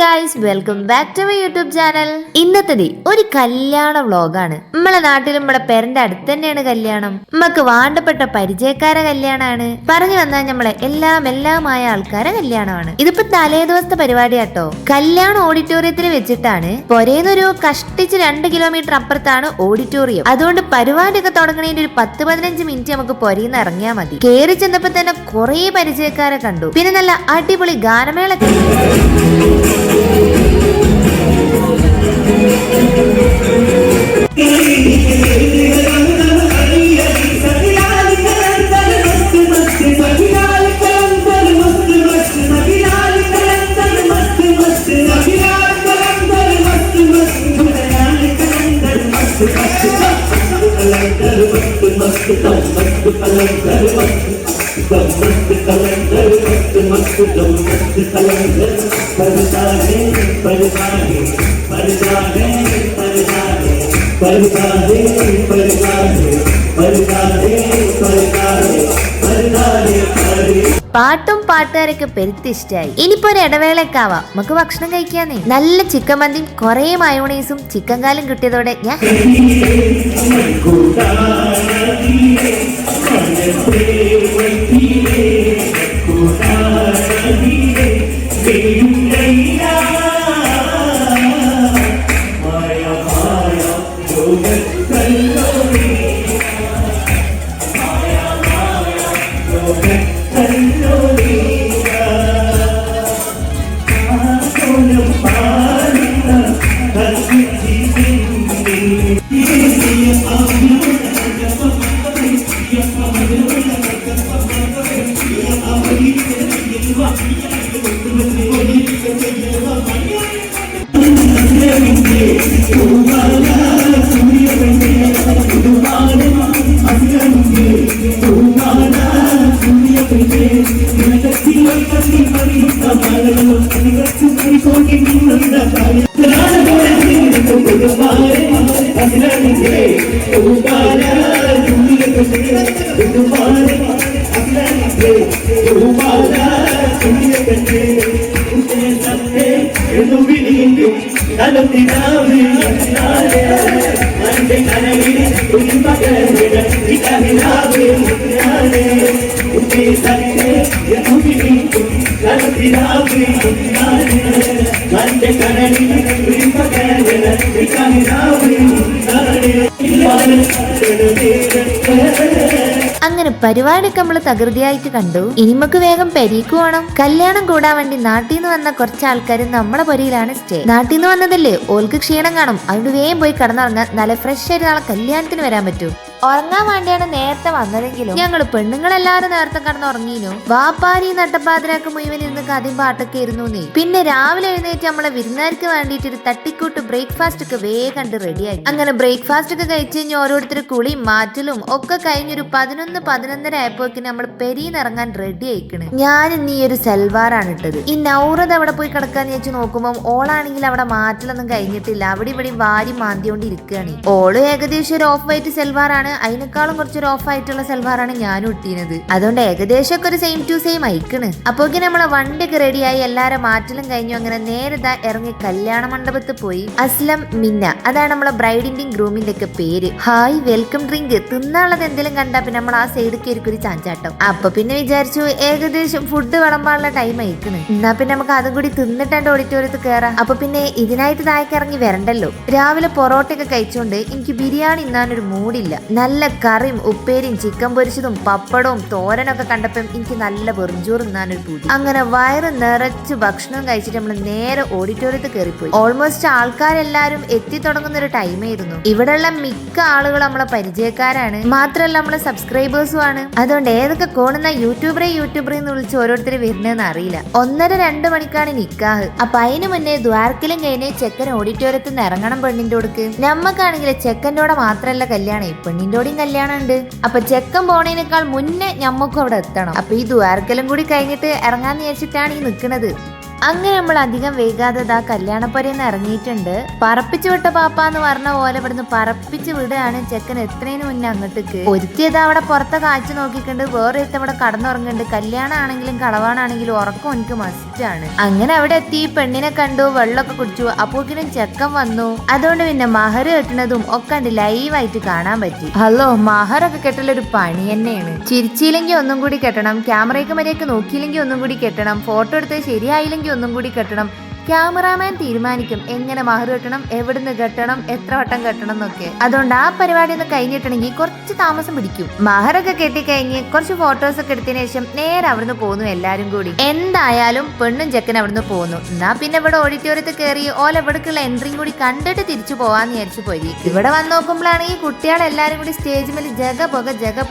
Guys, welcome back to my YouTube channel. ഇന്നത്തെ ഒരു കല്യാണ വ്ലോഗാണ്. നമ്മളെ നാട്ടിലും നമ്മളെ പെരന്റെ അടുത്ത് തന്നെയാണ് കല്യാണം. നമുക്ക് വാണ്ടപ്പെട്ട പരിചയക്കാരെ കല്യാണമാണ്. പറഞ്ഞു വന്നാൽ നമ്മളെ എല്ലാമായ ആൾക്കാരെ കല്യാണമാണ്. ഇതിപ്പോ തലേ ദിവസത്തെ പരിപാടിയാട്ടോ. കല്യാണം ഓഡിറ്റോറിയത്തിൽ വെച്ചിട്ടാണ്. പൊരേന്നൊരു കഷ്ടിച്ച് 2 കിലോമീറ്റർ അപ്പുറത്താണ് ഓഡിറ്റോറിയം. അതുകൊണ്ട് പരിപാടിയൊക്കെ തുടങ്ങണേന്റെ ഒരു 10-15 മിനിറ്റ് നമുക്ക് പൊരേന്ന് ഇറങ്ങിയാൽ മതി. കേറി ചെന്നപ്പോ തന്നെ കുറെ പരിചയക്കാരെ കണ്ടു. പിന്നെ നല്ല അടിപൊളി ഗാനമേളൊക്കെ. പാട്ടും പാട്ടുകാരൊക്കെ പെരുത്തിഷ്ടായി. ഇനിയിപ്പോ ഒരു ഇടവേളക്കാവാം, നമുക്ക് ഭക്ഷണം കഴിക്കാന്നേ. നല്ല ചിക്കൻ മന്തിയും കുറെ മയോണൈസും ചിക്കൻ കാലും കിട്ടിയതോടെ ഞാൻ അങ്ങനെ പരിപാടിയൊക്കെ നമ്മള് തകൃതിയായിട്ട് കണ്ടു. ഇനി നമുക്ക് വേഗം പെരീക്ക് പോകണം. കല്യാണം കൂടാൻ വേണ്ടി നാട്ടിൽ നിന്ന് വന്ന കുറച്ച് ആൾക്കാർ നമ്മളെ പൊരയിലാണ് സ്റ്റേ. നാട്ടിൽ നിന്ന് വന്നതല്ലേ, ഓൾക്ക് ക്ഷീണം കാണും. അതുകൊണ്ട് വേഗം പോയി കിടന്നുറങ്ങാൻ നല്ല ഫ്രഷ് ആയിട്ട് നാളെ കല്യാണത്തിന് വരാൻ പറ്റൂ. ഉറങ്ങാൻ വേണ്ടിയാണ് നേരത്തെ വന്നതെങ്കിലും ഞങ്ങള് പെണ്ണുങ്ങളെല്ലാരും നേരത്തെ കിടന്നുറങ്ങീനു. വാപ്പാരി നട്ടപ്പാതിരാക്ക് മുഴുവൻ ഇരുന്ന് കഥയും പാട്ടൊക്കെ ഇരുന്നു. പിന്നെ രാവിലെ എഴുന്നേറ്റ് നമ്മളെ വിരുന്നുകാർക്ക് വേണ്ടിയിട്ട് ഒരു തട്ടിക്കൂട്ട് ബ്രേക്ക്ഫാസ്റ്റ് ഒക്കെ വേഗം റെഡിയാക്കി. അങ്ങനെ ബ്രേക്ക്ഫാസ്റ്റ് ഒക്കെ കഴിച്ച് കഴിഞ്ഞ് ഓരോരുത്തർ കുളിയും മാറ്റലും ഒക്കെ കഴിഞ്ഞൊരു 11-11:30 ആയപ്പോഴേക്കും നമ്മൾ പെരീന്നിറങ്ങാൻ റെഡി ആയിക്കണ്. ഞാൻ ഇന്ന് ഈ ഒരു സൽവാറാണ് ഇട്ടത്. ഈ നൗറത് അവിടെ പോയി കിടക്കാന്ന് വെച്ച് നോക്കുമ്പോൾ ഓളാണെങ്കിൽ അവിടെ മാറ്റലൊന്നും കഴിഞ്ഞിട്ടില്ല. അവിടെ ഇവിടെ വാരി മാന്തിയോണ്ടിരിക്കുകയാണ്. ഓള് ഏകദേശം ഒരു ഓഫ് വൈറ്റ് സൽവാറാണ്. അതിനേക്കാളും കുറച്ചൊരു ഓഫ് ആയിട്ടുള്ള സൽവാറാണ് ഞാനും ഇട്ടിരുന്നത്. അതുകൊണ്ട് ഏകദേശം ഒക്കെ ഒരു സെയിം ടു സെയിം അയക്കണ്. അപ്പോഴേക്കും നമ്മളെ വണ്ടിയൊക്കെ റെഡിയായി എല്ലാരും മാറ്റലും കഴിഞ്ഞു. അങ്ങനെ നേരെ ഇറങ്ങി കല്യാണ മണ്ഡപത്തിൽ പോയി. അസ്ലം മിന്ന, അതാണ് നമ്മളെ ബ്രൈഡിന്റെയും ഗ്രൂമിന്റെ ഒക്കെ പേര്. Hi, welcome drink. തിന്നാനുള്ളത് എന്തെങ്കിലും കണ്ടാ പിന്നെ നമ്മൾ ആ സൈഡിൽ കയറിക്ക് ഒരു ചാഞ്ചാട്ടം. അപ്പൊ പിന്നെ വിചാരിച്ചു ഏകദേശം ഫുഡ് വിളമ്പാനുള്ള ടൈം അയക്കണ്. എന്നാ പിന്നെ നമുക്ക് അതും കൂടി തിന്നിട്ടാണ്ട് ഓഡിറ്റോറിയത്തിൽ കയറാം. അപ്പൊ പിന്നെ ഇതിനായിട്ട് താഴേക്ക് ഇറങ്ങി വരണ്ടല്ലോ. രാവിലെ പൊറോട്ടയൊക്കെ കഴിച്ചോണ്ട് എനിക്ക് ബിരിയാണി തിന്നാനൊരു മൂടില്ല. നല്ല കറിയും ഉപ്പേരിയും ചിക്കൻ പൊരിച്ചതും പപ്പടവും തോരനൊക്കെ കണ്ടപ്പം എനിക്ക് നല്ല വെറുംചോറ് തിന്നാനൊരു പൂതി. അങ്ങനെ വയറ് നിറച്ച് ഭക്ഷണം കഴിച്ചിട്ട് നമ്മൾ നേരെ ഓഡിറ്റോറിയത്തിൽ കയറിപ്പോയി. ഓൾമോസ്റ്റ് ആൾക്കാരെല്ലാരും എത്തി തുടങ്ങുന്ന ഒരു ടൈമായിരുന്നു. ഇവിടെയുള്ള മിക്ക ആളുകളും നമ്മളെ പരിചയക്കാരാണ്. മാത്രമല്ല നമ്മളെ സബ്സ്ക്രൈബേഴ്സും ആണ്. അതുകൊണ്ട് ഏതൊക്കെ കോണുന്ന യൂട്യൂബറെ എന്ന് വിളിച്ച് ഓരോരുത്തർ വരുന്നതെന്ന് അറിയില്ല. 1:30-2 മണിക്കാണ് നിക്കാഹ്. അപ്പൊ അതിന് മുന്നേ ദ്വാരക്കലും കഴിഞ്ഞ് ചെക്കൻ ഓഡിറ്റോറിയത്തിൽ നിന്ന് ഇറങ്ങണം പെണ്ണിന്റെ കൊടുക്ക്. നമ്മക്കാണെങ്കിൽ ചെക്കൻ്റെ മാത്രല്ല കല്യാണം, പെണ്ണിന്റോടെയും കല്യാണം ഉണ്ട്. അപ്പൊ ചെക്കൻ പോണേനേക്കാൾ മുന്നേ ഞമ്മക്കും അവിടെ എത്തണം. അപ്പൊ ഈ ദ്വാരക്കലും കൂടി കഴിഞ്ഞിട്ട് ഇറങ്ങാന്ന് വിചാരിച്ചിട്ടാണ് ഈ നിൽക്കുന്നത്. അങ്ങനെ നമ്മൾ അധികം വൈകാതെ ആ കല്യാണപ്പുരന്ന് ഇറങ്ങിയിട്ടുണ്ട്. പറപ്പിച്ചു വിട്ട പാപ്പ എന്ന് പറഞ്ഞ പോലെ ഇവിടുന്ന് പറപ്പിച്ച് വിടുകയാണ് ചെക്കൻ എത്രേന് മുന്നേ അങ്ങോട്ടേക്ക്. ഒരുത്തിയത് അവിടെ പുറത്തെ കാഴ്ച നോക്കിക്കൊണ്ട് വേറെ അവിടെ കടന്നുറങ്ങുന്നുണ്ട്. കല്യാണാണെങ്കിലും കളവാണാണെങ്കിലും ഉറക്കം എനിക്ക് മസ്റ്റാണ്. അങ്ങനെ അവിടെ എത്തി പെണ്ണിനെ കണ്ടു, വെള്ളമൊക്കെ കുടിച്ചു. അപ്പോക്കിനും ചെക്കൻ വന്നു. അതുകൊണ്ട് പിന്നെ മഹർ കെട്ടുന്നതും ഒക്കെ ലൈവായിട്ട് കാണാൻ പറ്റി. ഹലോ, മഹറൊക്കെ കെട്ടലൊരു പണി തന്നെയാണ്. ചിരിച്ചില്ലെങ്കിൽ ഒന്നും കൂടി കെട്ടണം, ക്യാമറയ്ക്ക് മര്യാദക്ക് നോക്കിയില്ലെങ്കിൽ ഒന്നും കൂടി കെട്ടണം, ഫോട്ടോ എടുത്ത് ശരിയായില്ലെങ്കിൽ ഒന്നും കൂടി കെട്ടണം. ക്യാമറാമാൻ തീരുമാനിക്കും എങ്ങനെ മഹർ കെട്ടണം, എവിടുന്ന് കെട്ടണം, എത്ര വട്ടം കെട്ടണം എന്നൊക്കെ. അതുകൊണ്ട് ആ പരിപാടി ഒന്ന് കഴിഞ്ഞിട്ടുണ്ടെങ്കിൽ കുറച്ച് താമസം പിടിക്കും. മഹറൊക്കെ കെട്ടിക്കഴിഞ്ഞ് കുറച്ച് ഫോട്ടോസ് ഒക്കെ എടുത്തതിനു ശേഷം നേരെ അവിടുന്ന് പോന്നു എല്ലാരും കൂടി. എന്തായാലും പെണ്ണും ചെക്കൻ അവിടുന്ന് പോന്നു. എന്നാ പിന്നെ ഇവിടെ ഓഡിറ്റോറിയത്തിൽ കയറി ഓല ഇവിടേക്കുള്ള എൻട്രിയും കൂടി കണ്ടിട്ട് തിരിച്ചു പോവാന്ന് വിചാരിച്ചു പോയി. ഇവിടെ വന്ന് നോക്കുമ്പോഴാണ് ഈ കുട്ടികളെല്ലാരും കൂടി സ്റ്റേജ് മേൽ ജഗ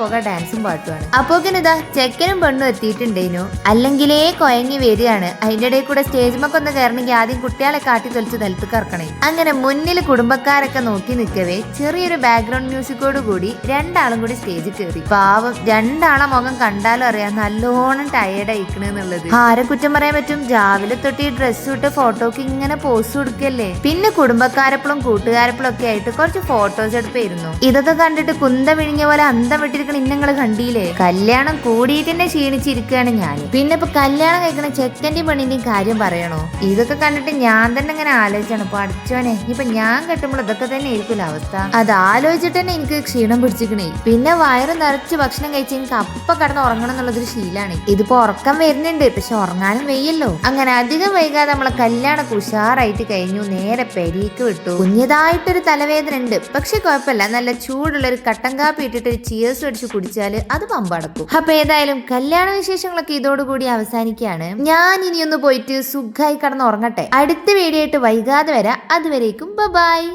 പുക ഡാൻസും പാട്ടുമാണ്. അപ്പോക്കിനിതാ ചെക്കനും പെണ്ണും എത്തിയിട്ടുണ്ടേനു. അല്ലെങ്കിലേ കൊയങ്ങി വരികയാണ്. അതിന്റെ ഇടയിൽ കൂടെ സ്റ്റേജ് മൊക്കെ ഒന്ന് കയറണമെങ്കിൽ ആദ്യം കുട്ടികളെ കാട്ടി തൊലിച്ച് നിലത്ത് കറക്കണേ. അങ്ങനെ മുന്നിൽ കുടുംബക്കാരൊക്കെ നോക്കി നിൽക്കവേ ചെറിയൊരു ബാക്ക്ഗ്രൗണ്ട് മ്യൂസിക്കോട് കൂടി രണ്ടാളും കൂടി സ്റ്റേജിൽ കയറി. പാവം, രണ്ടാളെ മുഖം കണ്ടാലും അറിയാം നല്ലോണം ടയേർഡ് ആയിക്കണെന്നുള്ളത്. ആരെ കുറ്റം പറയാൻ പറ്റും? രാവിലെ തൊട്ട് ഡ്രസ്സ് ഇട്ട് ഫോട്ടോക്ക് ഇങ്ങനെ പോസ് കൊടുക്കല്ലേ. പിന്നെ കുടുംബക്കാരെപ്പോഴും കൂട്ടുകാരെപ്പോഴും ഒക്കെ ആയിട്ട് കുറച്ച് ഫോട്ടോസ് എടുപ്പായിരുന്നു. ഇതൊക്കെ കണ്ടിട്ട് കുന്ത വിഴിഞ്ഞ പോലെ അന്തം വിട്ടിരിക്കണ ഇന്നങ്ങള് കണ്ടില്ലേ. കല്യാണം കൂടിയിട്ട് തന്നെ ക്ഷീണിച്ചിരിക്കുകയാണ് ഞാൻ. പിന്നെ ഇപ്പൊ കല്യാണം കഴിക്കണ ചെക്കന്റെയും പെണ്ണിന്റെയും കാര്യം പറയണോ? ഇതൊക്കെ കണ്ടിട്ട് ഞാൻ തന്നെ ഇങ്ങനെ ആലോചിച്ചാണ്. പഠിച്ചോനെ, ഇപ്പൊ ഞാൻ കെട്ടുമ്പോൾ ഇതൊക്കെ തന്നെ ആയിരിക്കും അവസ്ഥ. അത് ആലോചിച്ചിട്ട് തന്നെ എനിക്ക് ക്ഷീണം പിടിച്ചിക്കണേ. പിന്നെ വയറ് നിറച്ച് ഭക്ഷണം കഴിച്ച് എനിക്ക് അപ്പ കടന്ന് ഉറങ്ങണം എന്നുള്ളതൊരു ശീലാണ്. ഇതിപ്പോ ഉറക്കം വരുന്നുണ്ട്, പക്ഷെ ഉറങ്ങാനും വയ്യല്ലോ. അങ്ങനെ അധികം വൈകാതെ നമ്മളെ കല്യാണം ഉഷാറായിട്ട് കഴിഞ്ഞു. നേരെ പെരീക്ക് വിട്ടു. കുഞ്ഞതായിട്ടൊരു തലവേദന ഉണ്ട്, പക്ഷെ കുഴപ്പമില്ല. നല്ല ചൂടുള്ള ഒരു കട്ടൻ കാപ്പി ഇട്ടിട്ട് ഒരു ചിയേഴ്സ് അടിച്ച് കുടിച്ചാല് അത് പമ്പടക്കും. അപ്പൊ ഏതായാലും കല്യാണ വിശേഷങ്ങളൊക്കെ ഇതോടുകൂടി അവസാനിക്കുകയാണ്. ഞാൻ ഇനിയൊന്ന് പോയിട്ട് സുഖമായി കടന്ന് ഉറങ്ങട്ടെ. അടുത്ത വീഡിയോ ആയിട്ട് വൈകാതെ വരാം. അതുവരേക്കും ബൈ.